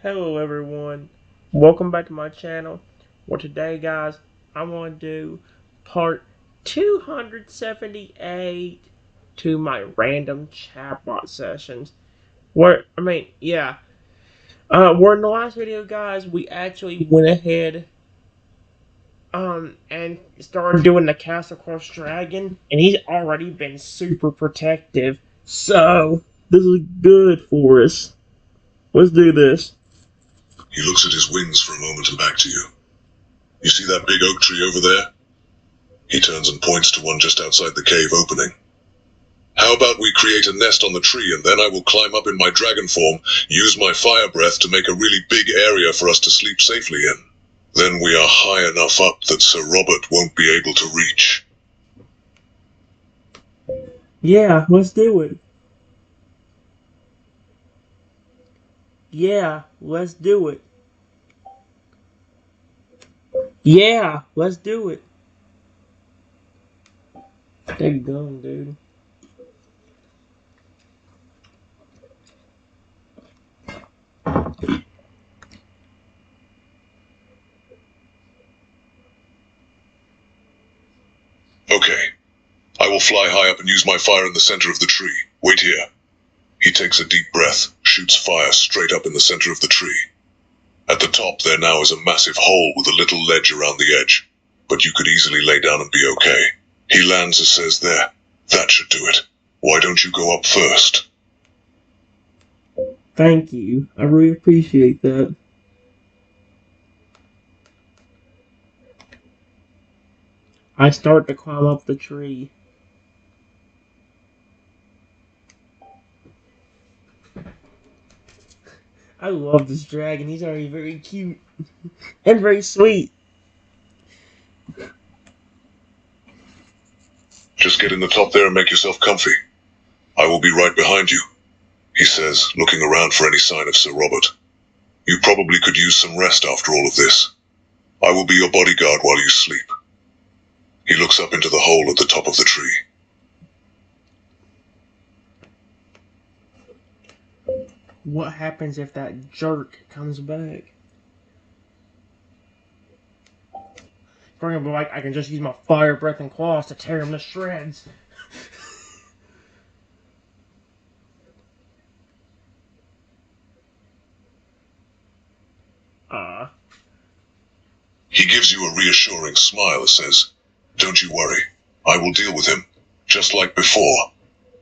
Hello everyone, welcome back to my channel. Well today guys, I want to do part 278 to my random chatbot sessions. Where where in the last video guys, we actually went ahead and started doing the Castle Cross Dragon, and he's already been super protective. So this is good for us. Let's do this. He looks at his wings for a moment and back to you. You see that big oak tree over there? He turns and points to one just outside the cave opening. How about we create a nest on the tree and then I will climb up in my dragon form, use my fire breath to make a really big area for us to sleep safely in. Then we are high enough up that Sir Robert won't be able to reach. Yeah, let's do it. Yeah, let's do it. Yeah, let's do it. They're gone, dude. Okay. I will fly high up and use my fire in the center of the tree. Wait here. He takes a deep breath, shoots fire straight up in the center of the tree. At the top there now is a massive hole with a little ledge around the edge, but you could easily lay down and be okay. He lands and says, "There, that should do it. Why don't you go up first?" Thank you. I really appreciate that. I start to climb up the tree. I love this dragon. He's already very cute and very sweet. Just get in the top there and make yourself comfy. I will be right behind you, he says, looking around for any sign of Sir Robert. You probably could use some rest after all of this. I will be your bodyguard while you sleep. He looks up into the hole at the top of the tree. What happens if that jerk comes back? For example, like, I can just use my fire breath and claws to tear him to shreds. He gives you a reassuring smile and says, "Don't you worry. I will deal with him, just like before.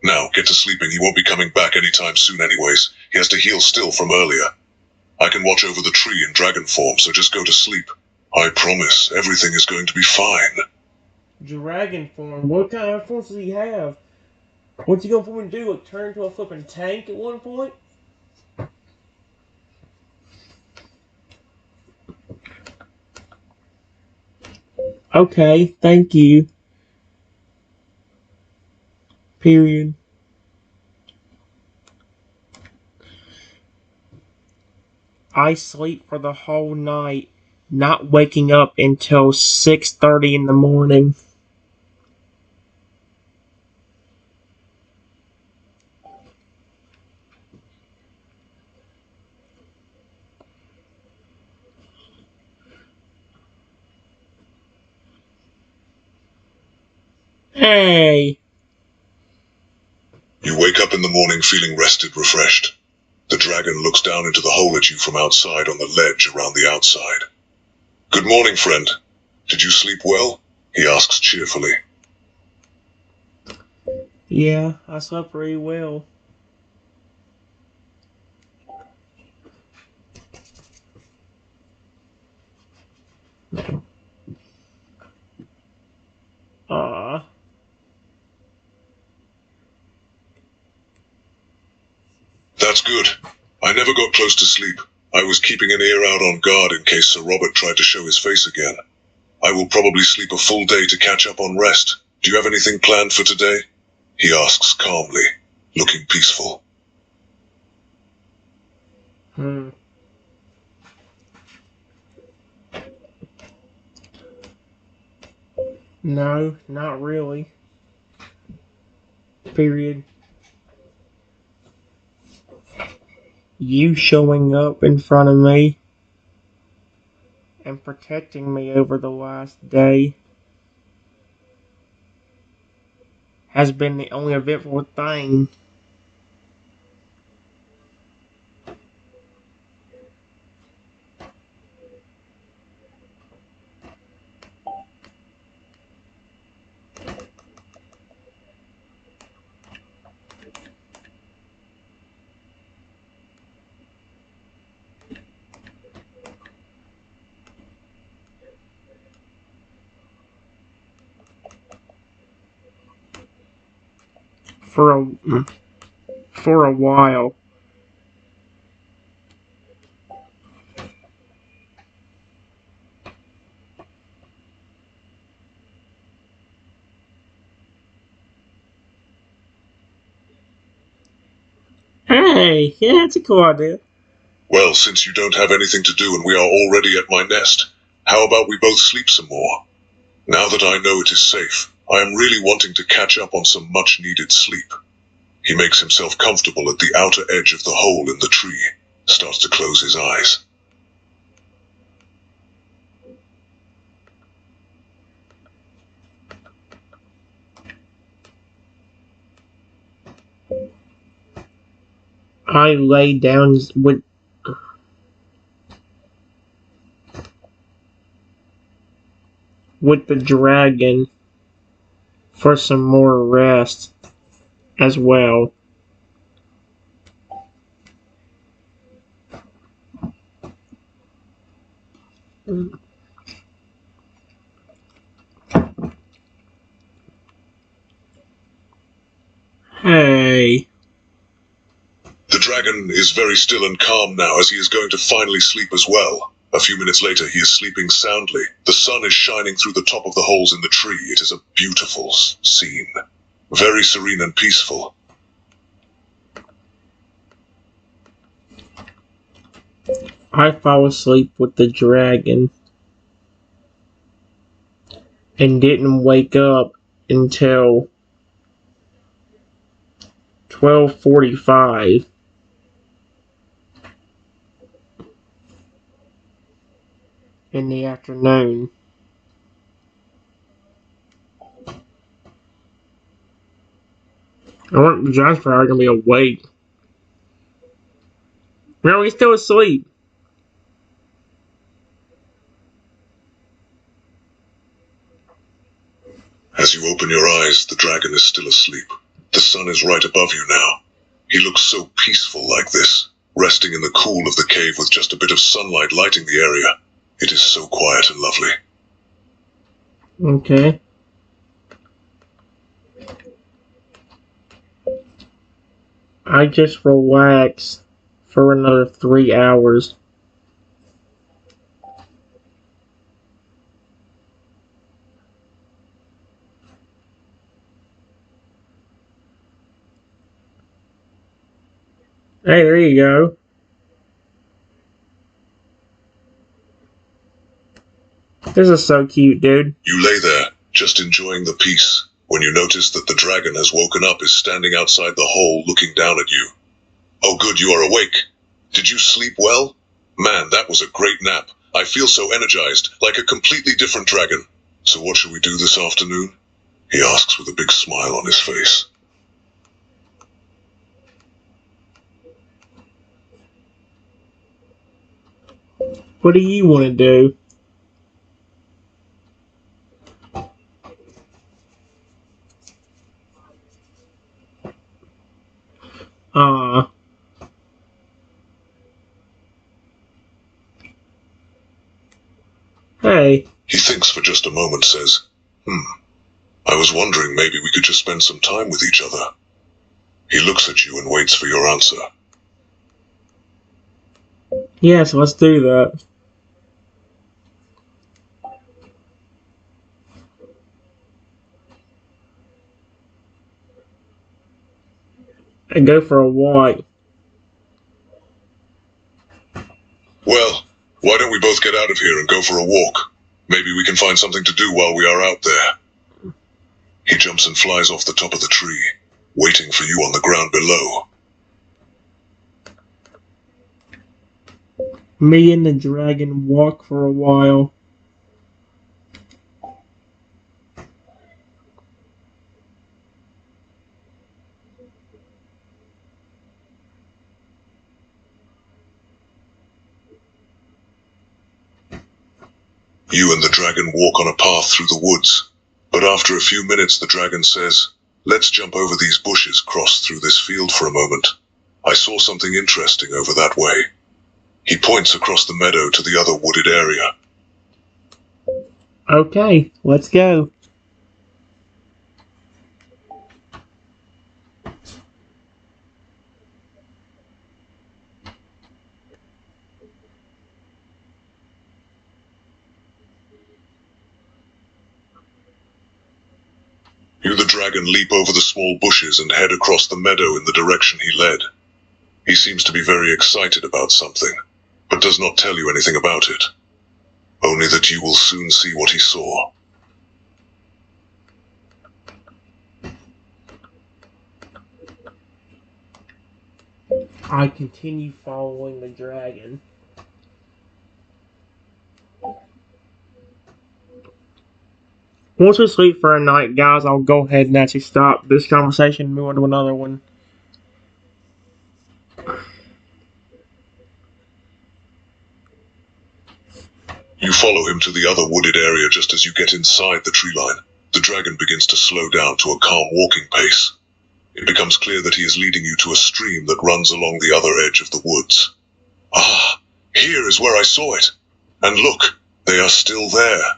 Now, get to sleeping. He won't be coming back anytime soon anyways. He has to heal still from earlier. I can watch over the tree in dragon form, so just go to sleep. I promise everything is going to be fine." Dragon form? What kind of form does he have? What's he going to do? Like, turn into a flipping tank at one point? Okay, thank you. Period. I sleep for the whole night, not waking up until 6:30 in the morning. Hey! You wake up in the morning feeling rested, refreshed. The dragon looks down into the hole at you from outside on the ledge around the outside. "Good morning, friend. Did you sleep well?" he asks cheerfully. Yeah, I slept pretty well. Ah. "That's good. I never got close to sleep. I was keeping an ear out on guard in case Sir Robert tried to show his face again. I will probably sleep a full day to catch up on rest. Do you have anything planned for today?" he asks calmly, looking peaceful. Hmm. No, not really. Period. You showing up in front of me and protecting me over the last day has been the only eventful thing. For a while. Hey, yeah, that's a cool idea. Well, since you don't have anything to do and we are already at my nest, how about we both sleep some more? Now that I know it is safe, I am really wanting to catch up on some much-needed sleep. He makes himself comfortable at the outer edge of the hole in the tree, starts to close his eyes. I lay down with the dragon for some more rest as well. Hey. The dragon is very still and calm now as he is going to finally sleep as well. A few minutes later, he is sleeping soundly. The sun is shining through the top of the holes in the tree. It is a beautiful scene. Very serene and peaceful. I fall asleep with the dragon and didn't wake up until 12:45 in the afternoon. I want Jasper are gonna be awake. No, he's still asleep. As you open your eyes, the dragon is still asleep. The sun is right above you now. He looks so peaceful like this, resting in the cool of the cave with just a bit of sunlight lighting the area. It is so quiet and lovely. Okay. I just relax for another 3 hours. Hey, there you go. This is so cute, dude. You lay there, just enjoying the peace, when you notice that the dragon has woken up, is standing outside the hole looking down at you. Oh good, you are awake. Did you sleep well? Man, that was a great nap. I feel so energized, like a completely different dragon. So what should we do this afternoon? He asks with a big smile on his face. What do you want to do? Hey. He thinks for just a moment, says, I was wondering maybe we could just spend some time with each other. He looks at you and waits for your answer. Yes, let's do that. And go for a walk. Well, why don't we both get out of here and go for a walk? Maybe we can find something to do while we are out there. He jumps and flies off the top of the tree, waiting for you on the ground below. Me and the dragon walk for a while. You and the dragon walk on a path through the woods, but after a few minutes the dragon says, "Let's jump over these bushes, cross through this field for a moment. I saw something interesting over that way." He points across the meadow to the other wooded area. Okay, let's go. You, the dragon, leap over the small bushes and head across the meadow in the direction he led. He seems to be very excited about something, but does not tell you anything about it. Only that you will soon see what he saw. I continue following the dragon. Once we sleep for a night, guys, I'll go ahead and actually stop this conversation and move on to another one. You follow him to the other wooded area just as you get inside the tree line. The dragon begins to slow down to a calm walking pace. It becomes clear that he is leading you to a stream that runs along the other edge of the woods. "Ah, here is where I saw it. And look, they are still there."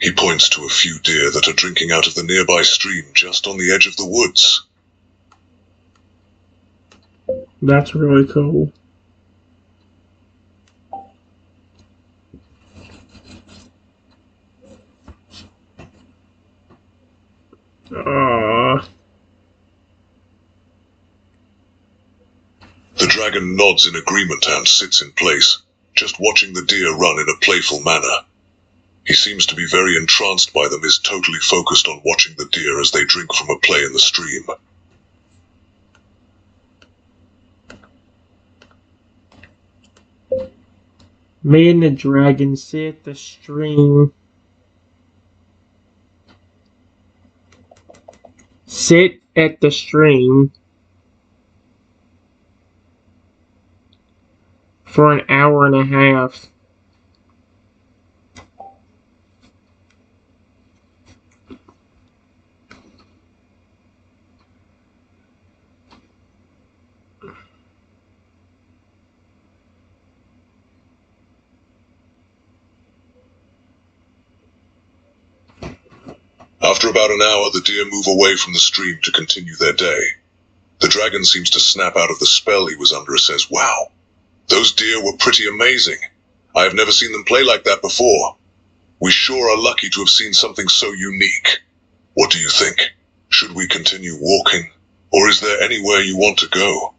He points to a few deer that are drinking out of the nearby stream just on the edge of the woods. That's really cool. The dragon nods in agreement and sits in place, just watching the deer run in a playful manner. He seems to be very entranced by them, is totally focused on watching the deer as they drink from a play in the stream. Me and the dragon sit at the stream. Sit at the stream for an hour and a half. After about an hour, the deer move away from the stream to continue their day. The dragon seems to snap out of the spell he was under and says, "Wow, those deer were pretty amazing. I have never seen them play like that before. We sure are lucky to have seen something so unique. What do you think? Should we continue walking, or is there anywhere you want to go?"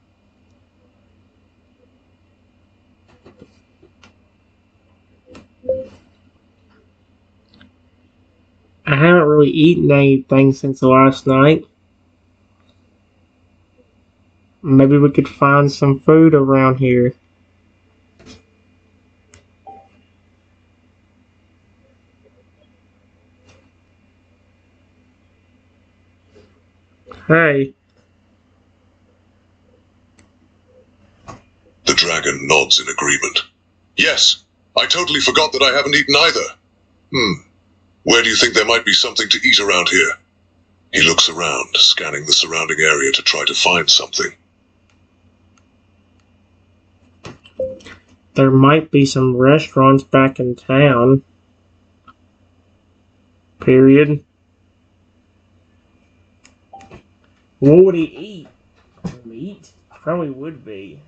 I haven't really eaten anything since last night. Maybe we could find some food around here. Hey. The dragon nods in agreement. "Yes, I totally forgot that I haven't eaten either. Where do you think there might be something to eat around here?" He looks around, scanning the surrounding area to try to find something. There might be some restaurants back in town. Period. What would he eat? Meat? Probably would be.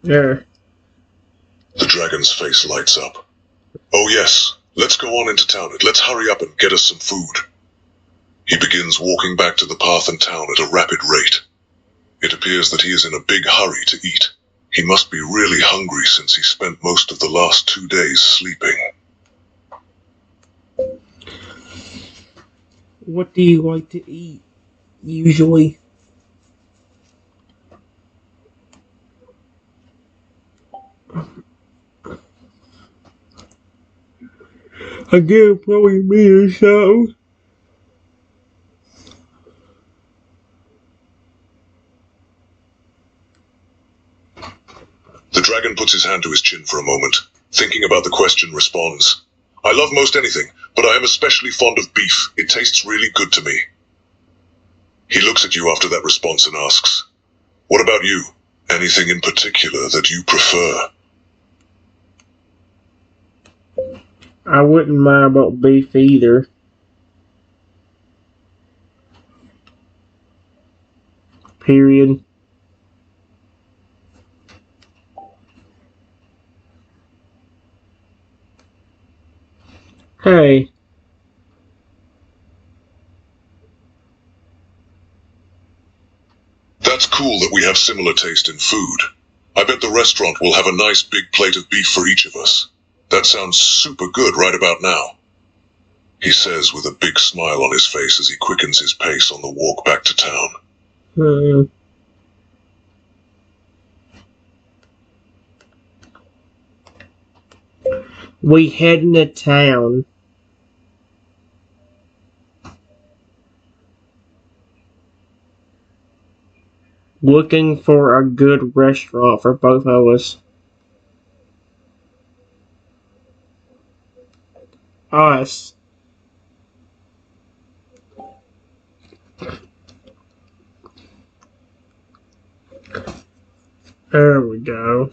There. The dragon's face lights up. "Oh yes, let's go on into town and let's hurry up and get us some food." He begins walking back to the path in town at a rapid rate. It appears that he is in a big hurry to eat. He must be really hungry since he spent most of the last 2 days sleeping. What do you like to eat, usually? Again, probably me or so. The dragon puts his hand to his chin for a moment, thinking about the question, responds, I love most anything, but I am especially fond of beef. It tastes really good to me. He looks at you after that response and asks, what about you? Anything in particular that you prefer? I wouldn't mind about beef either. Period. Hey. That's cool that we have similar taste in food. I bet the restaurant will have a nice big plate of beef for each of us. That sounds super good right about now, he says with a big smile on his face as he quickens his pace on the walk back to town. We heading to town. Looking for a good restaurant for both of us. Us. There we go.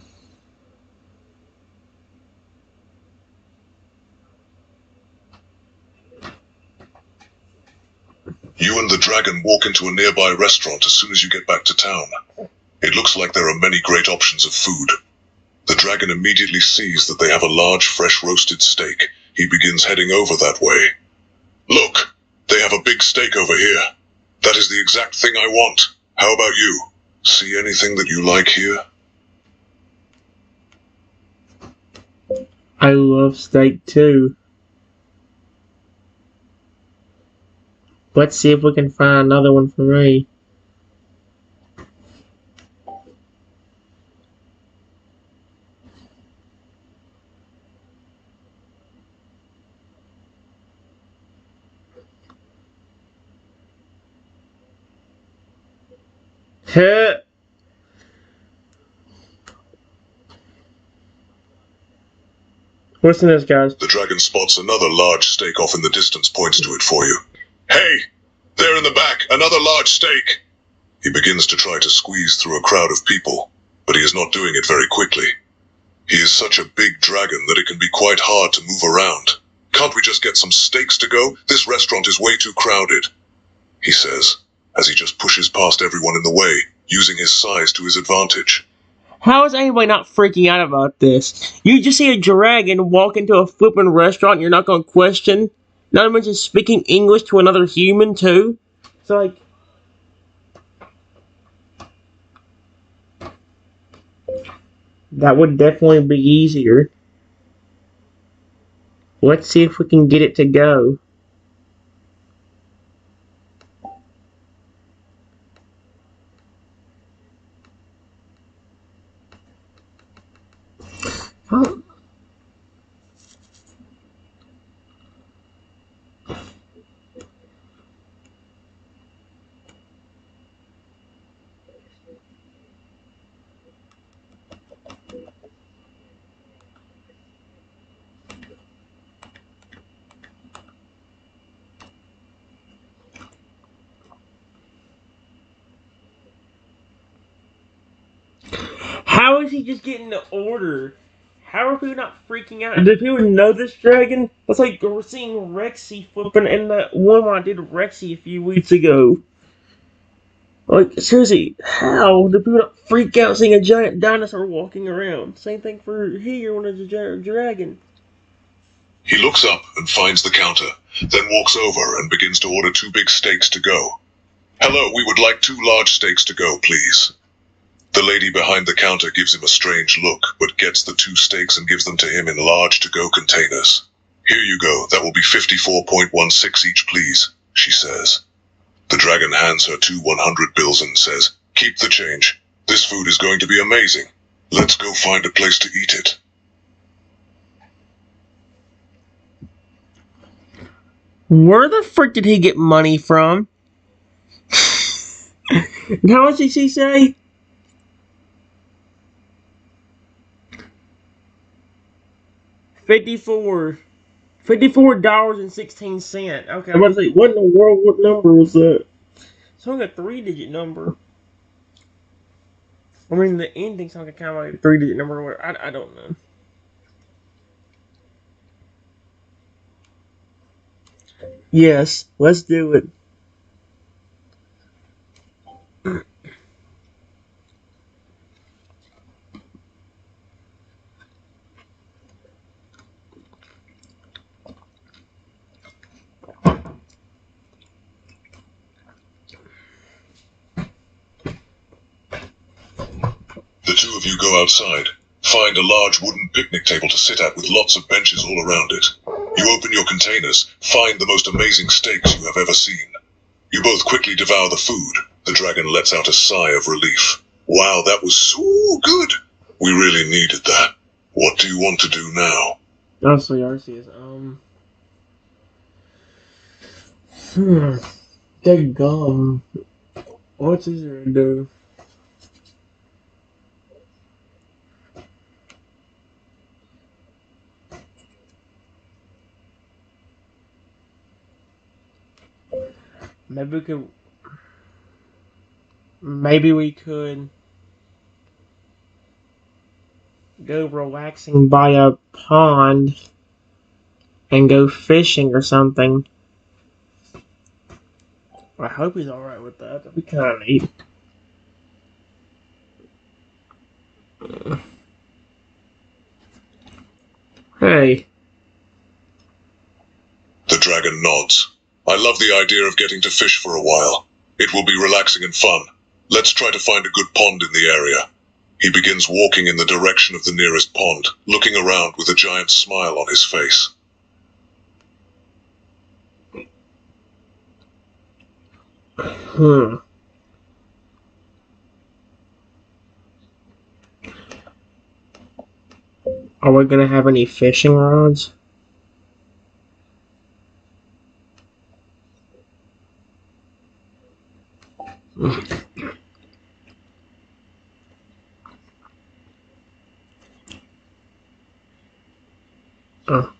You and the dragon walk into a nearby restaurant as soon as you get back to town. It looks like there are many great options of food. The dragon immediately sees that they have a large, fresh roasted steak. He begins heading over that way. Look, they have a big steak over here. That is the exact thing I want. How about you? See anything that you like here? I love steak too. Let's see if we can find another one for me. Heh. Listen to this, guys. The dragon spots another large steak off in the distance, points to it for you. Hey, there in the back, another large steak. He begins to try to squeeze through a crowd of people, but he is not doing it very quickly. He is such a big dragon that it can be quite hard to move around. Can't we just get some steaks to go? This restaurant is way too crowded, he says, as he just pushes past everyone in the way, using his size to his advantage. How is anybody not freaking out about this? You just see a dragon walk into a flippin' restaurant and you're not going to question? Not to mention speaking English to another human, too? It's like... That would definitely be easier. Let's see if we can get it to go. Oh. How is he just getting the order? How are people not freaking out? Do people know this dragon? That's like we're seeing Rexy flipping in that one I did Rexy a few weeks ago. Like, seriously, how do people not freak out seeing a giant dinosaur walking around? Same thing for here when there's a giant dragon. He looks up and finds the counter, then walks over and begins to order 2 big steaks to go. Hello, we would like 2 large steaks to go, please. The lady behind the counter gives him a strange look, but gets the 2 steaks and gives them to him in large to-go containers. Here you go, that will be 54.16 each, please. she says. The dragon hands her 2 100 bills and says, "Keep the change. This food is going to be amazing. Let's go find a place to eat it." Where the frick did he get money from? How much did she say? $54.16. Okay, I'm about to say, what in the world? What number was that? It's only a 3-digit number. I mean, the ending sounds like kind of like a 3-digit number. I don't know. Yes, let's do it. The two of you go outside, find a large wooden picnic table to sit at with lots of benches all around it. You open your containers, find the most amazing steaks you have ever seen. You both quickly devour the food. The dragon lets out a sigh of relief. Wow, that was so good! We really needed that. What do you want to do now? Honestly, Arceus, That gum. What's easier to do? Maybe we could. Maybe we could go relaxing by a pond and go fishing or something. I hope he's alright with that. That'd be kind of neat. Hey. The dragon nods. I love the idea of getting to fish for a while. It will be relaxing and fun. Let's try to find a good pond in the area. He begins walking in the direction of the nearest pond, looking around with a giant smile on his face. Are we gonna have any fishing rods? Oh.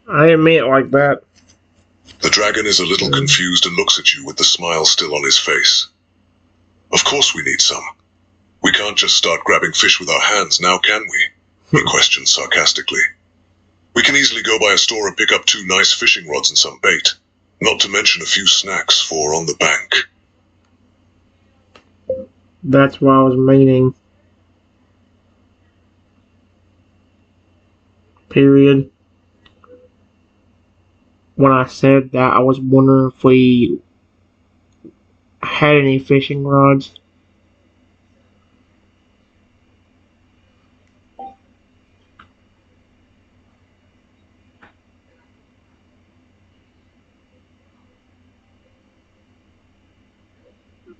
I didn't mean it like that. The dragon is a little confused and looks at you with the smile still on his face. Of course we need some. We can't just start grabbing fish with our hands now, can we? He questions sarcastically. We can easily go by a store and pick up 2 nice fishing rods and some bait, not to mention a few snacks for on the bank. That's what I was meaning. Period. When I said that, I was wondering if we had any fishing rods.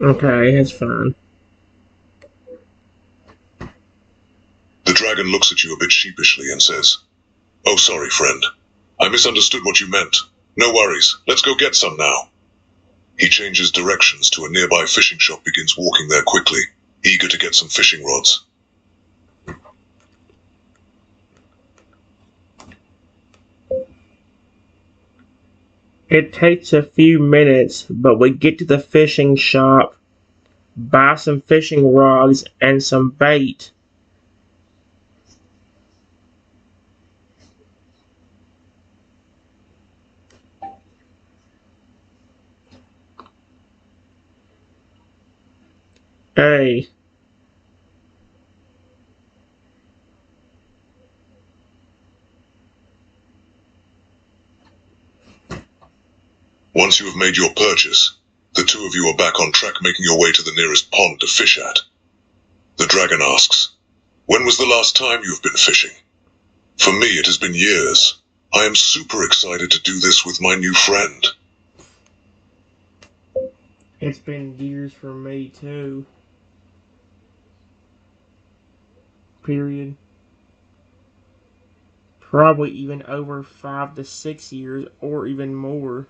Okay, that's fine. The dragon looks at you a bit sheepishly and says, "Oh, sorry, friend. I misunderstood what you meant. No worries. Let's go get some now." He changes directions to a nearby fishing shop, begins walking there quickly, eager to get some fishing rods. It takes a few minutes, but we get to the fishing shop, buy some fishing rods and some bait. Hey. Once you have made your purchase, The two of you are back on track, making your way to the nearest pond to fish at. The dragon asks, "When was the last time you've been fishing?" "For me, it has been years. I am super excited to do this with my new friend." It's been years for me, too. Period. Probably even over 5 to 6 years, or even more.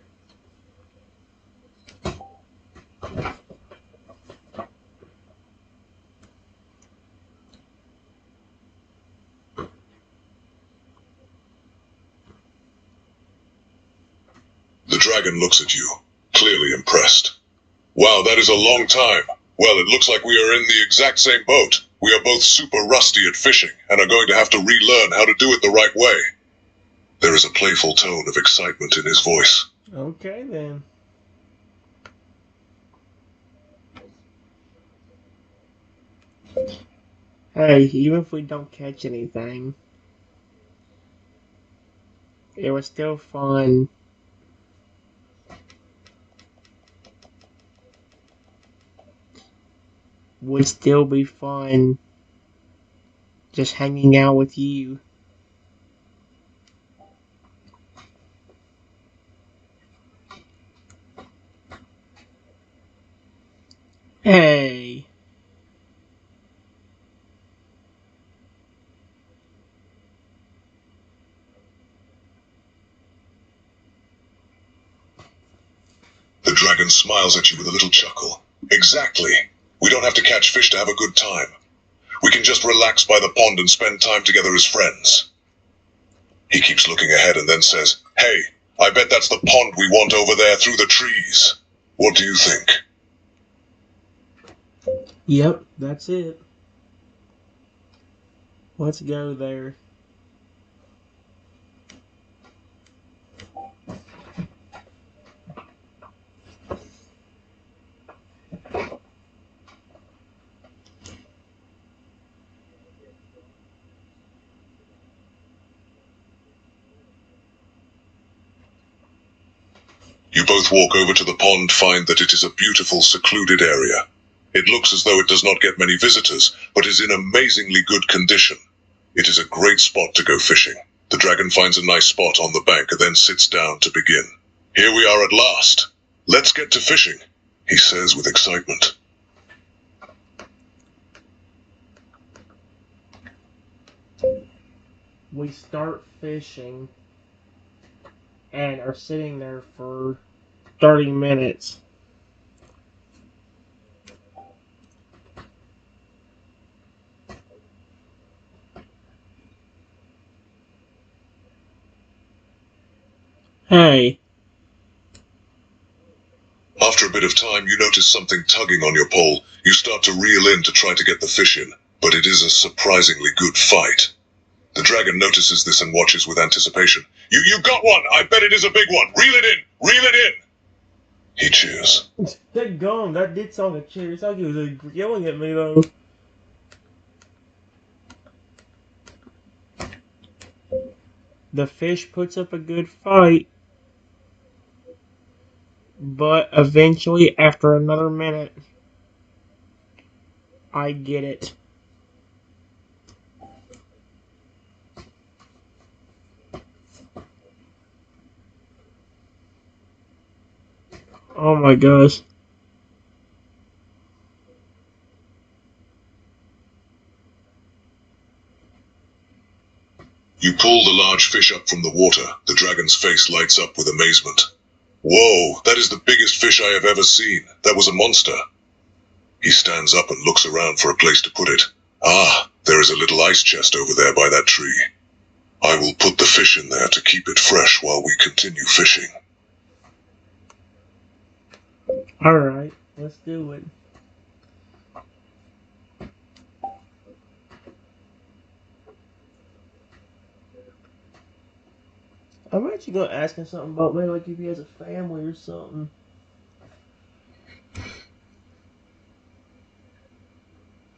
The dragon looks at you, clearly impressed. "Wow, that is a long time. Well, it looks like we are in the exact same boat. We are both super rusty at fishing, and are going to have to relearn how to do it the right way." There is a playful tone of excitement in his voice. Okay, then. Hey, even if we don't catch anything, it was still fun. Would still be fun just hanging out with you. Hey. The dragon smiles at you with a little chuckle. "Exactly. We don't have to catch fish to have a good time. We can just relax by the pond and spend time together as friends." He keeps looking ahead and then says, "Hey, I bet that's the pond we want over there through the trees. What do you think?" Yep, that's it. Let's go there. You both walk over to the pond, find that it is a beautiful, secluded area. It looks as though it does not get many visitors, but is in amazingly good condition. It is a great spot to go fishing. The dragon finds a nice spot on the bank and then sits down to begin. "Here we are at last. Let's get to fishing," he says with excitement. We start fishing and are sitting there for 30 minutes. Hey. After a bit of time, you notice something tugging on your pole. You start to reel in to try to get the fish in, but it is a surprisingly good fight. The dragon notices this and watches with anticipation. You got one! I bet it is a big one! Reel it in! Reel it in!" He cheers. That gone. That did sound like a cheer. It's like he was yelling at me, though. The fish puts up a good fight, but eventually, after another minute, I get it. Oh my gosh. You pull the large fish up from the water. The dragon's face lights up with amazement. "Whoa, that is the biggest fish I have ever seen. That was a monster." He stands up and looks around for a place to put it. "Ah, there is a little ice chest over there by that tree. I will put the fish in there to keep it fresh while we continue fishing." Alright, let's do it. I'm actually gonna ask him something about maybe like if he has a family or something.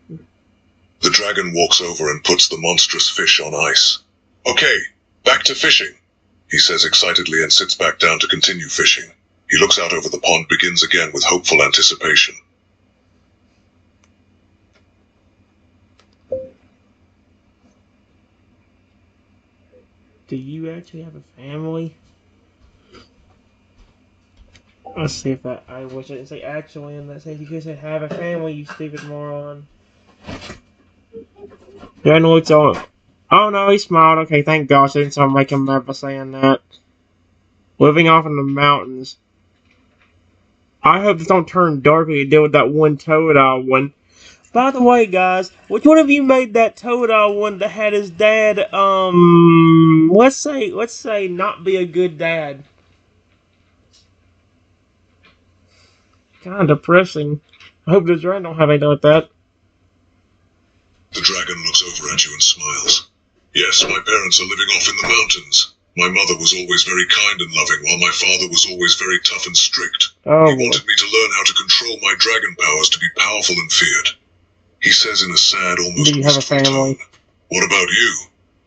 The dragon walks over and puts the monstrous fish on ice. "Okay, back to fishing," he says excitedly and sits back down to continue fishing. He looks out over the pond, begins again with hopeful anticipation. Do you actually have a family? Let's see if I wish I didn't say actually in that sense. You could say have a family, you stupid moron. Yeah, I know it's all. Oh no, he smiled. Okay, thank gosh I didn't sound like him mad by saying that. Living off in the mountains. I hope this don't turn dark like it did with that one Toad one. By the way, guys, which one of you made that Toad one that had his dad, let's say not be a good dad? Kinda depressing. I hope the dragon don't have anything like that. The dragon looks over at you and smiles. Yes, my parents are living off in the mountains. My mother was always very kind and loving, while my father was always very tough and strict. Oh, he wanted me to learn how to control my dragon powers to be powerful and feared. He says in a sad, almost do you have a wistful family? tone, "What about you?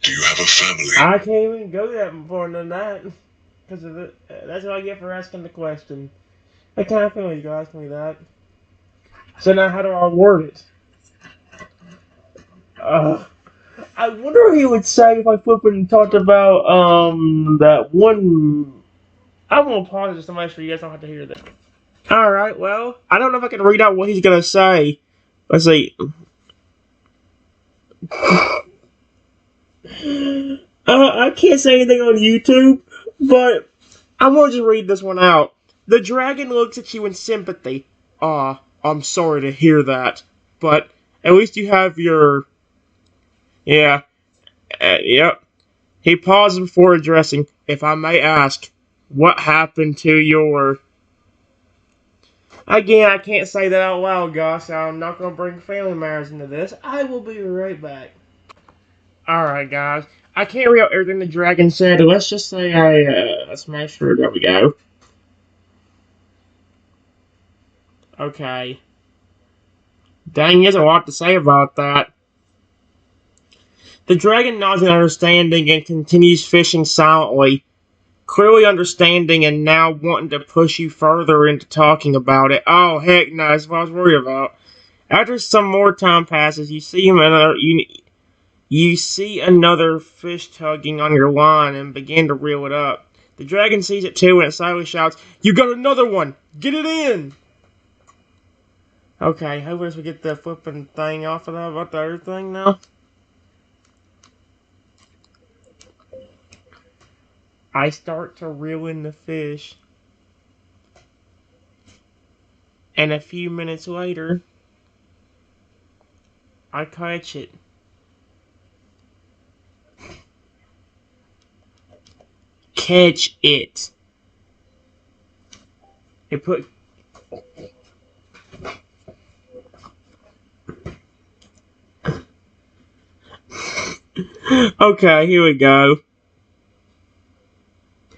Do you have a family?" I can't even go that far than that. Because of it. That's what I get for asking the question. What kind of family you gonna ask me that? So now how do I word it? I wonder what he would say if I flipped and talked about that one. I'm gonna pause it just to make sure you guys don't have to hear that. All right, well, I don't know if I can read out what he's gonna say. Let's see. I can't say anything on YouTube, but I'm gonna just read this one out. The dragon looks at you in sympathy. I'm sorry to hear that, but at least you have your. Yeah, yep. He pauses before addressing. If I may ask, what happened to your. Again, I can't say that out loud, guys, so I'm not gonna bring family matters into this. I will be right back. Alright, guys. I can't read out everything the dragon said. Let's just say let's make sure. There we go. Okay. Dang, there's a lot to say about that. The dragon nods in understanding and continues fishing silently, clearly understanding and now wanting to push you further into talking about it. Oh, heck no, that's what I was worried about. After some more time passes, you see him you see another fish tugging on your line and begin to reel it up. The dragon sees it too and it silently shouts, "You got another one! Get it in!" Okay, hopefully we get the flipping thing off of that about the other thing now. I start to reel in the fish. And a few minutes later, I catch it. Catch it. It put. Okay, here we go.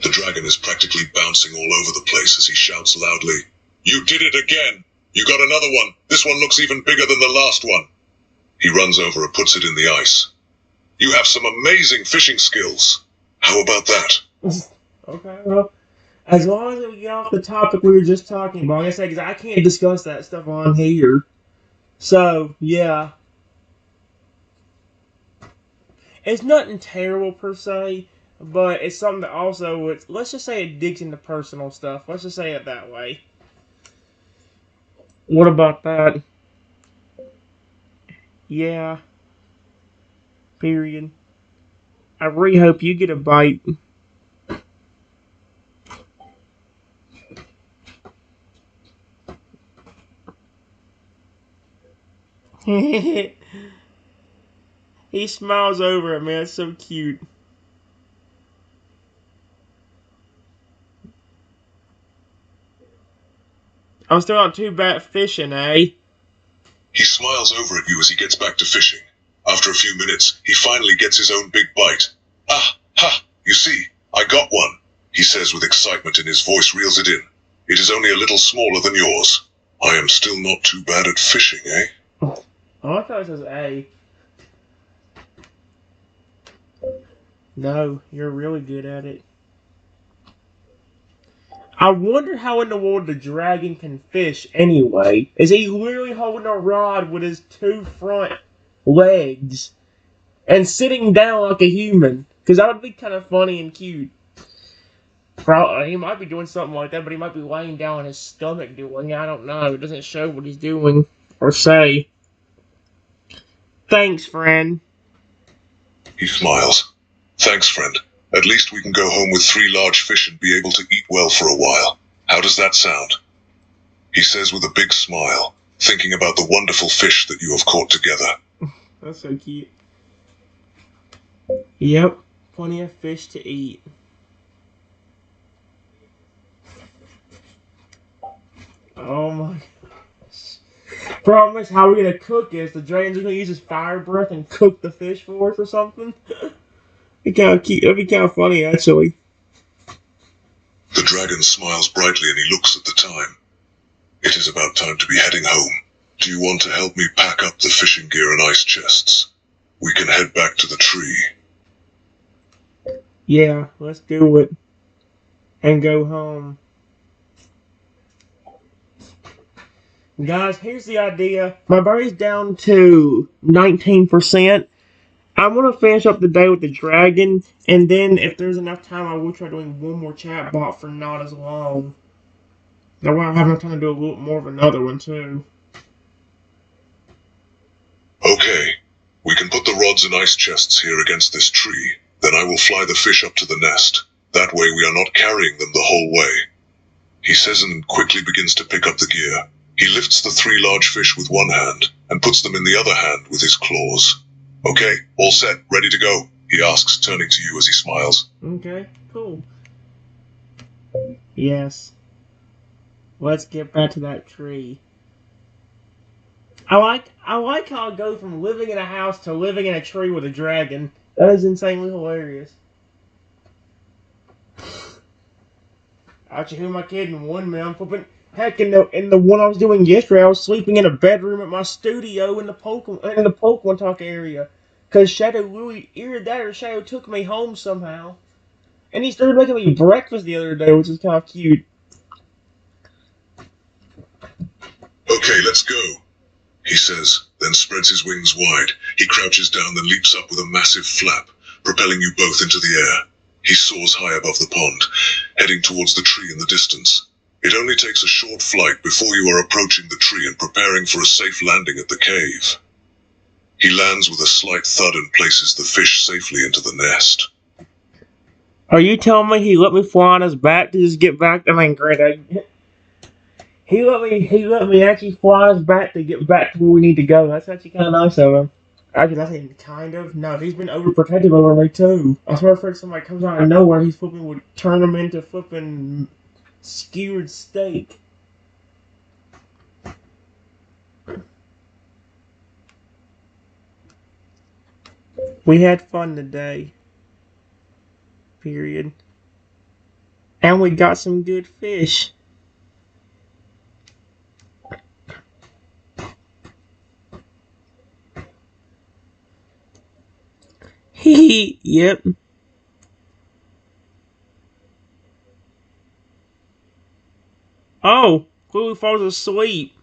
The dragon is practically bouncing all over the place as he shouts loudly, "You did it again! You got another one! This one looks even bigger than the last one!" He runs over and puts it in the ice. "You have some amazing fishing skills. How about that?" Okay, well, as long as we get off the topic we were just talking about, like I said, because I can't discuss that stuff on here. So, yeah. It's nothing terrible per se, but it's something that also, let's just say it digs into personal stuff. Let's just say it that way. What about that? Yeah. Period. I really hope you get a bite. He smiles over at me. That's so cute. I'm still not too bad at fishing, eh? He smiles over at you as he gets back to fishing. After a few minutes, he finally gets his own big bite. "Ah, ha, you see, I got one," he says with excitement and his voice reels it in. "It is only a little smaller than yours. I am still not too bad at fishing, eh?" Oh, I thought it says A. No, you're really good at it. I wonder how in the world the dragon can fish anyway. Is he literally holding a rod with his two front legs and sitting down like a human? Because that would be kind of funny and cute. Probably, he might be doing something like that, but he might be laying down on his stomach doing it. I don't know. It doesn't show what he's doing or say. Thanks, friend. He smiles. Thanks, friend. At least we can go home with 3 large fish and be able to eat well for a while. How does that sound? He says with a big smile, thinking about the wonderful fish that you have caught together. That's so cute. Yep, plenty of fish to eat. Oh my gosh. Problem is, how are we gonna cook this? The dragon's gonna use his fire breath and cook the fish for us or something? It'd kind of cute. That'd be kind of funny, actually. The dragon smiles brightly and he looks at the time. It is about time to be heading home. Do you want to help me pack up the fishing gear and ice chests? We can head back to the tree. Yeah, let's do it. And go home. Guys, here's the idea. My battery's down to 19%. I want to finish up the day with the dragon, and then if there's enough time, I will try doing one more chatbot for not as long. That way I'll have enough time to do a little more of another one, too. Okay, we can put the rods and ice chests here against this tree. Then I will fly the fish up to the nest. That way we are not carrying them the whole way. He says and quickly begins to pick up the gear. He lifts the 3 large fish with one hand and puts them in the other hand with his claws. Okay, all set, ready to go, he asks, turning to you as he smiles. Okay, cool. Yes. Let's get back to that tree. I like how it goes from living in a house to living in a tree with a dragon. That is insanely hilarious. Actually, who am I kidding? 1 minute, I'm flipping. Heck, in the one I was doing yesterday, I was sleeping in a bedroom at my studio in the Pokemon Talk area. Cause Shadow Louie, either that or Shadow took me home somehow. And he started making me breakfast the other day, which is kind of cute. Okay, let's go, he says, then spreads his wings wide. He crouches down, then leaps up with a massive flap, propelling you both into the air. He soars high above the pond, heading towards the tree in the distance. It only takes a short flight before you are approaching the tree and preparing for a safe landing at the cave. He lands with a slight thud and places the fish safely into the nest. Are you telling me he let me fly on his back to just get back? I mean, great. He let me actually fly on his back to get back to where we need to go. That's actually kind of nice of him. Actually, that's even kind of. No, he's been overprotective over me too. I swear, if somebody comes out of nowhere, he's flipping would turn him into flipping skewered steak. We had fun today. Period. And we got some good fish. Hee. Yep. Oh, Cooley falls asleep.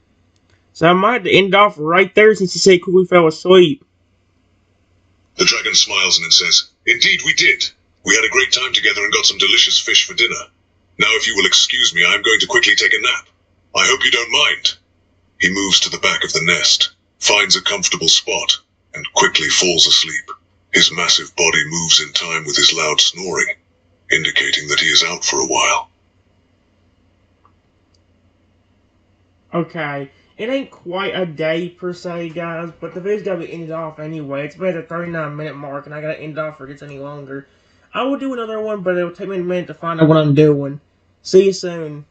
So I might have to end off right there since he said Cooley fell asleep. The dragon smiles and then says, Indeed we did. We had a great time together and got some delicious fish for dinner. Now if you will excuse me, I am going to quickly take a nap. I hope you don't mind. He moves to the back of the nest, finds a comfortable spot, and quickly falls asleep. His massive body moves in time with his loud snoring, indicating that he is out for a while. Okay, it ain't quite a day per se, guys, but the video's gotta be ended off anyway. It's been at the 39-minute mark, and I gotta end off if it gets any longer. I will do another one, but it'll take me a minute to find out what I'm doing. See you soon.